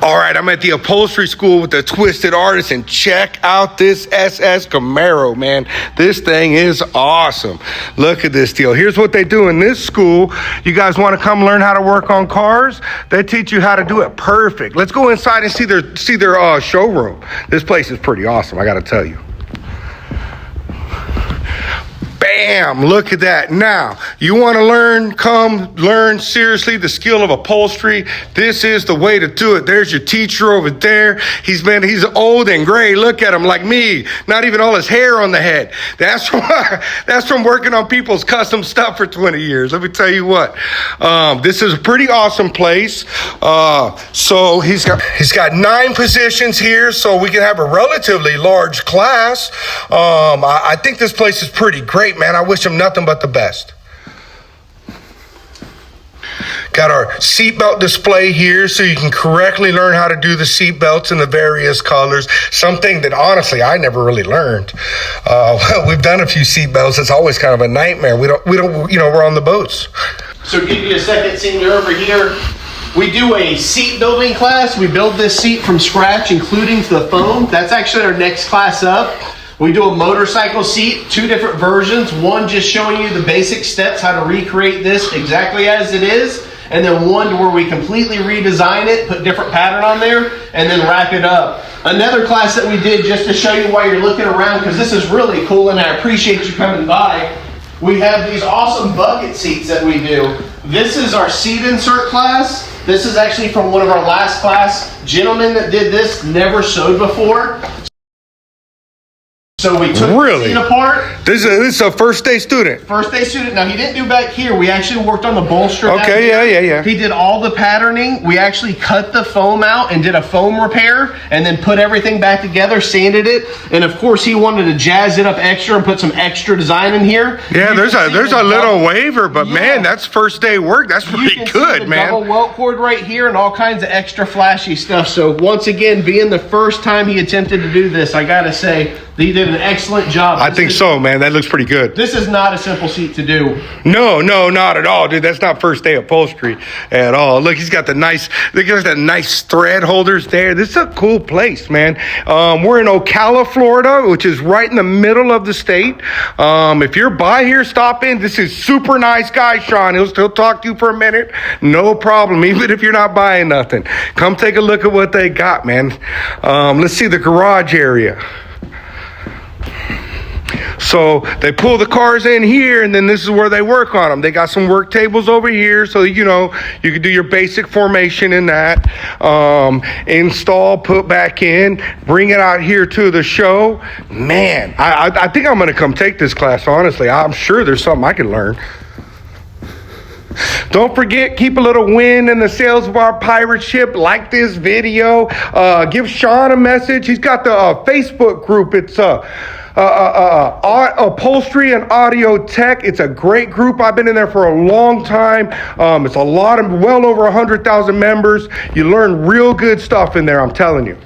All right, I'm at the upholstery school with the Twisted Artisan. Check out this SS Camaro, man. This thing is awesome. Look at this deal. Here's what they do in this school. You guys want to come learn how to work on cars? They teach you how to do it perfect. Let's go inside and see their showroom. This place is pretty awesome, I got to tell you. Bam, look at that. Now, you want to learn, come learn seriously the skill of upholstery. This is the way to do it. There's your teacher over there. He's old and gray. Look at him like me. Not even all his hair on the head. That's from working on people's custom stuff for 20 years. Let me tell you what. This is a pretty awesome place. So he's got 9 positions here, so we can have a relatively large class. I think this place is pretty great, man. I wish him nothing but the best. Got our seatbelt display here so you can correctly learn how to do the seatbelts in the various colors. Something that honestly I never really learned. We've done a few seatbelts. It's always kind of a nightmare. We don't, we're on the boats. So give you a second, senior, over here. We do a seat building class. We build this seat from scratch, including the foam. That's actually our next class up. We do a motorcycle seat, 2 different versions. One just showing you the basic steps, how to recreate this exactly as it is. And then one to where we completely redesign it, put different pattern on there, and then wrap it up. Another class that we did just to show you while you're looking around, because this is really cool and I appreciate you coming by. We have these awesome bucket seats that we do. This is our seat insert class. This is actually from one of our last class. Gentleman that did this never sewed before. So we took the seat apart. This is a first day student. First day student. Now he didn't do back here. We actually worked on the bolster. Okay, yeah. He did all the patterning. We actually cut the foam out and did a foam repair and then put everything back together, sanded it. And of course he wanted to jazz it up extra and put some extra design in here. Yeah, there's a little waiver, but man, that's first day work. That's pretty good, man. Double welt cord right here and all kinds of extra flashy stuff. So once again, being the first time he attempted to do this, I gotta say, he did an excellent job. I think so, man. That looks pretty good. This is not a simple seat to do. No, not at all, dude. That's not first day upholstery at all. Look, he's got the nice thread holders there. This is a cool place, man. We're in Ocala, Florida, which is right in the middle of the state. If you're by here, stop in. This is super nice guy, Sean. He'll still talk to you for a minute. No problem, even if you're not buying nothing. Come take a look at what they got, man. Let's see the garage area. So they pull the cars in here, and then this is where they work on them. They got some work tables over here, so you can do your basic formation in that. Install, put back in, bring it out here to the show. Man, I think I'm going to come take this class, honestly. I'm sure there's something I can learn. Don't forget, keep a little win in the sales of our pirate ship. Like this video. Give Sean a message. He's got the Facebook group. It's upholstery and audio tech. It's a great group. I've been in there for a long time. It's well over 100,000 members. You learn real good stuff in there, I'm telling you.